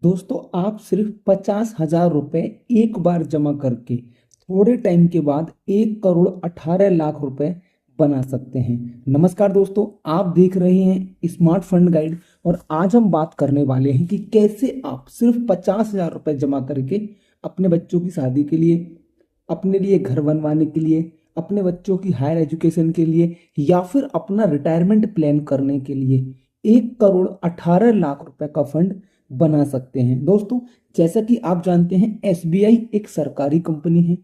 दोस्तों आप सिर्फ 50,000 रुपए एक बार जमा करके थोड़े टाइम के बाद 1,18,00,000 रुपए बना सकते हैं। नमस्कार दोस्तों, आप देख रहे हैं स्मार्ट फंड गाइड और आज हम बात करने वाले हैं कि कैसे आप सिर्फ 50,000 रुपए जमा करके अपने बच्चों की शादी के लिए, अपने लिए घर बनवाने के लिए, अपने बच्चों की हायर एजुकेशन के लिए या फिर अपना रिटायरमेंट प्लान करने के लिए 1,18,00,000 रुपए का फंड बना सकते हैं। दोस्तों, जैसा कि आप जानते हैं एसबीआई एक सरकारी कंपनी है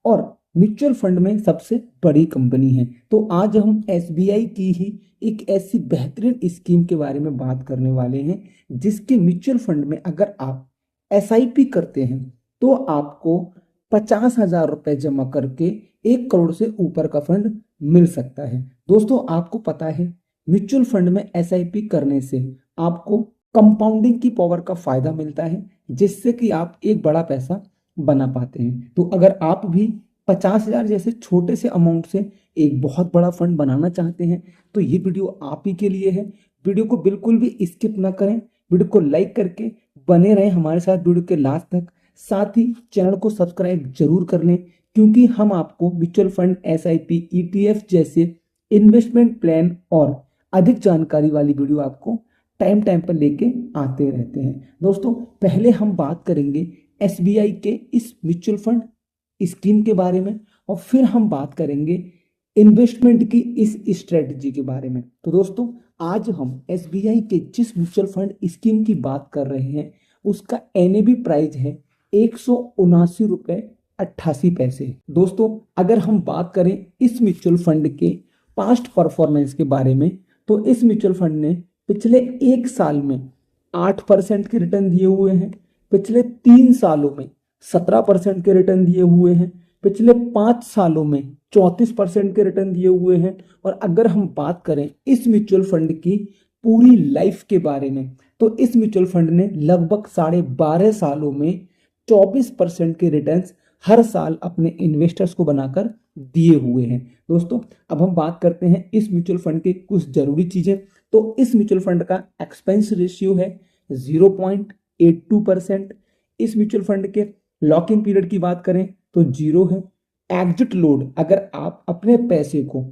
और म्यूचुअल फंड में सबसे बड़ी कंपनी है। तो आज हम एसबीआई की ही एक ऐसी बेहतरीन स्कीम के बारे में बात करने वाले हैं जिसके म्यूचुअल फंड में अगर आप एसआईपी करते हैं तो आपको 50,000 रुपए जमा करके 1 करोड़ से ऊपर का फंड मिल सकता है। दोस्तों, आपको पता है म्यूचुअल फंड में एसआईपी करने से आपको कंपाउंडिंग की पावर का फायदा मिलता है जिससे कि आप एक बड़ा पैसा बना पाते हैं। तो अगर आप भी 50,000 जैसे छोटे से अमाउंट से एक बहुत बड़ा फंड बनाना चाहते हैं तो ये वीडियो आप ही के लिए है। वीडियो को बिल्कुल भी स्किप ना करें, वीडियो को लाइक करके बने रहें हमारे साथ वीडियो के लास्ट तक। साथ ही चैनल को सब्सक्राइब जरूर कर लें क्योंकि हम आपको म्यूचुअल फंड, एसआईपी, ईटीएफ जैसे इन्वेस्टमेंट प्लान और अधिक जानकारी वाली वीडियो आपको टाइम टाइम पर लेके आते रहते हैं। दोस्तों, पहले हम बात करेंगे एसबीआई के इस म्यूचुअल फंड स्कीम के बारे में और फिर हम बात करेंगे इन्वेस्टमेंट की इस स्ट्रेटजी के बारे में। तो दोस्तों, आज हम एसबीआई के जिस म्यूचुअल फंड स्कीम की बात कर रहे हैं उसका एनएबी प्राइस है 179 रुपए 88 पैसे। दोस्तों, अगर हम बात करें इस म्यूचुअल फंड के पास्ट परफॉर्मेंस के बारे में तो इस म्यूचुअल फंड ने पिछले 1 साल में 8% के रिटर्न दिए हुए हैं, पिछले 3 सालों में 17% के रिटर्न दिए हुए हैं, पिछले 5 सालों में 34% के रिटर्न दिए हुए हैं। और अगर हम बात करें इस म्यूचुअल फंड की पूरी लाइफ के बारे में तो इस म्यूचुअल फंड ने लगभग 12.5 सालों में 24% के रिटर्न्स हर साल अपने इन्वेस्टर्स को बनाकर दिए हुए हैं। दोस्तों, अब हम बात करते हैं इस म्यूचुअल फंड के कुछ जरूरी चीजें। तो इस म्यूचुअल फंड का एक्सपेंस रेशियो है 0.82%। इस म्यूचुअल फंड के लॉक इन पीरियड की बात करें तो 0 है। एग्जिट लोड, अगर आप अपने पैसे को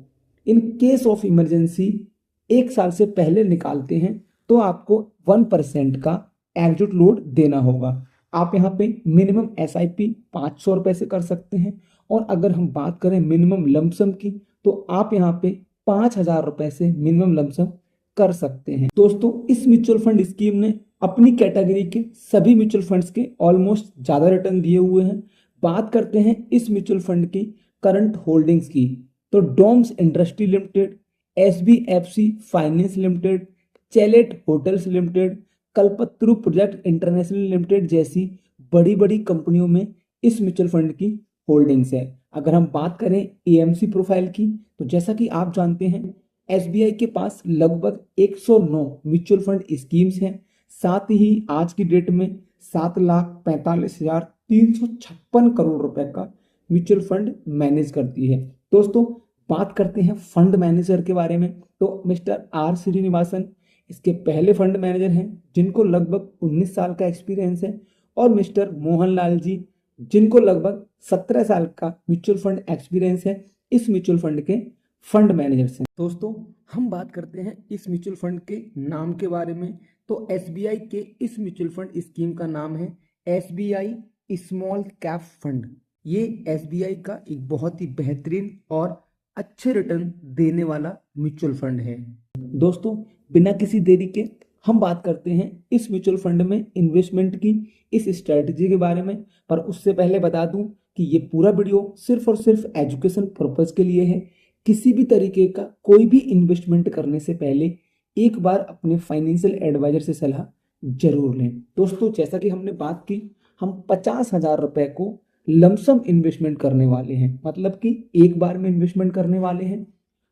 इन केस ऑफ इमरजेंसी 1 साल से पहले निकालते हैं तो आपको 1% का एग्जिट लोड देना होगा। आप यहाँ पे मिनिमम एसआईपी 500 रुपए से कर सकते हैं और अगर हम बात करें मिनिमम लमसम की तो आप यहाँ पे 5,000 रुपए से मिनिमम लमसम कर सकते हैं। दोस्तों, इस म्यूचुअल फंड स्कीम ने अपनी कैटेगरी के सभी म्यूचुअल फंड्स के ऑलमोस्ट ज्यादा रिटर्न दिए हुए हैं। बात करते हैं इस म्यूचुअल फंड की करंट होल्डिंग्स की तो Doms Industry Limited, SBFC Finance Limited, Chalet Hotels Limited, Kalpataru Project International Limited जैसी बड़ी बड़ी कंपनियों में इस म्यूचुअल फंड की होल्डिंग्स है। अगर हम बात करें एएमसी प्रोफाइल की तो जैसा कि आप जानते हैं एसबीआई के पास लगभग 109 म्यूचुअल फंड स्कीम्स हैं। साथ ही आज की डेट में 7,45,356 करोड़ रुपए का म्यूचुअल फंड मैनेज करती है। दोस्तों, बात करते हैं फंड मैनेजर के बारे में तो मिस्टर आर श्रीनिवासन इसके पहले फंड मैनेजर हैं जिनको लगभग 19 साल का एक्सपीरियंस है और मिस्टर मोहनलाल जी जिनको लगभग 17 साल का म्यूचुअल फंड एक्सपीरियंस है इस म्यूचुअल फंड के फंड मैनेजर से। दोस्तों, हम बात करते हैं इस म्यूचुअल फंड के नाम के बारे में तो एसबीआई के इस म्यूचुअल फंड स्कीम का नाम है एसबीआई स्मॉल कैप फंड। ये एसबीआई का एक बहुत ही बेहतरीन और अच्छे रिटर्न देने वाला म्यूचुअल फंड है। दोस्तों, बिना किसी देरी के हम बात करते हैं इस म्यूचुअल फंड में इन्वेस्टमेंट की इस स्ट्रेटजी के बारे में। पर उससे पहले बता दूं कि ये पूरा वीडियो सिर्फ और सिर्फ एजुकेशन पर्पज के लिए है। किसी भी तरीके का कोई भी इन्वेस्टमेंट करने से पहले एक बार अपने फाइनेंशियल एडवाइजर से सलाह जरूर लें। दोस्तों, जैसा कि हमने बात की, हम 50,000 रुपए को लमसम इन्वेस्टमेंट करने वाले हैं, मतलब कि एक बार में इन्वेस्टमेंट करने वाले हैं।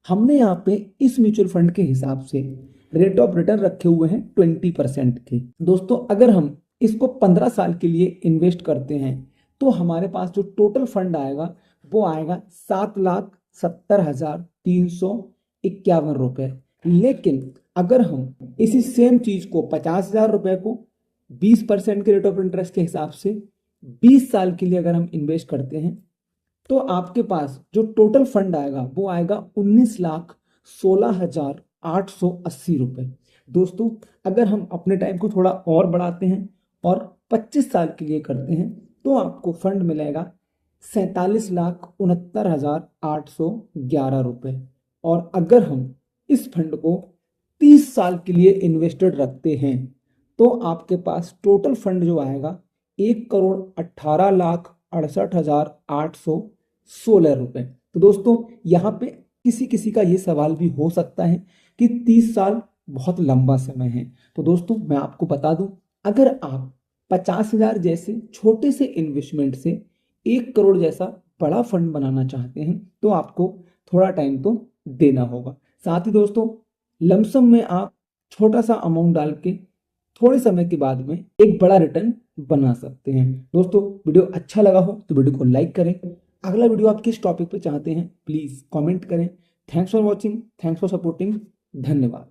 हमने यहाँ पे इस म्यूचुअल फंड के हिसाब से रेट ऑफ रिटर्न रखे हुए हैं 20% के। दोस्तों, अगर हम इसको 15 साल के लिए इन्वेस्ट करते हैं तो हमारे पास जो टोटल फंड आएगा वो आएगा 7,70,351 रुपए। लेकिन अगर हम इसी सेम चीज को 50,000 रुपए को 20% के रेट ऑफ इंटरेस्ट के हिसाब से 20 साल के लिए अगर हम इन्वेस्ट करते हैं तो आपके पास जो टोटल फंड आएगा वो आएगा 19,16,880 रुपये। दोस्तों अगर हम अपने टाइम को थोड़ा और बढ़ाते हैं और 25 साल के लिए करते हैं तो आपको फंड मिलेगा 47,69,811 रुपये। और अगर हम इस फंड को 30 साल के लिए इन्वेस्टेड रखते हैं तो आपके पास टोटल फंड जो आएगा 1,18,68,816 रुपये। तो दोस्तों यहाँ पे किसी किसी का ये सवाल भी हो सकता है कि 30 साल बहुत लंबा समय है। तो दोस्तों मैं आपको बता दूं, अगर आप 50,000 जैसे छोटे से इन्वेस्टमेंट से 1 करोड़ जैसा बड़ा फंड बनाना चाहते हैं तो आपको थोड़ा टाइम तो देना होगा। साथ ही दोस्तों लमसम में आप छोटा सा अमाउंट डाल के थोड़े समय के बाद में एक बड़ा रिटर्न बना सकते हैं। दोस्तों वीडियो अच्छा लगा हो तो वीडियो को लाइक करें। अगला वीडियो आप किस टॉपिक पे चाहते हैं प्लीज कमेंट करें। Thanks for watching, thanks for supporting, धन्यवाद।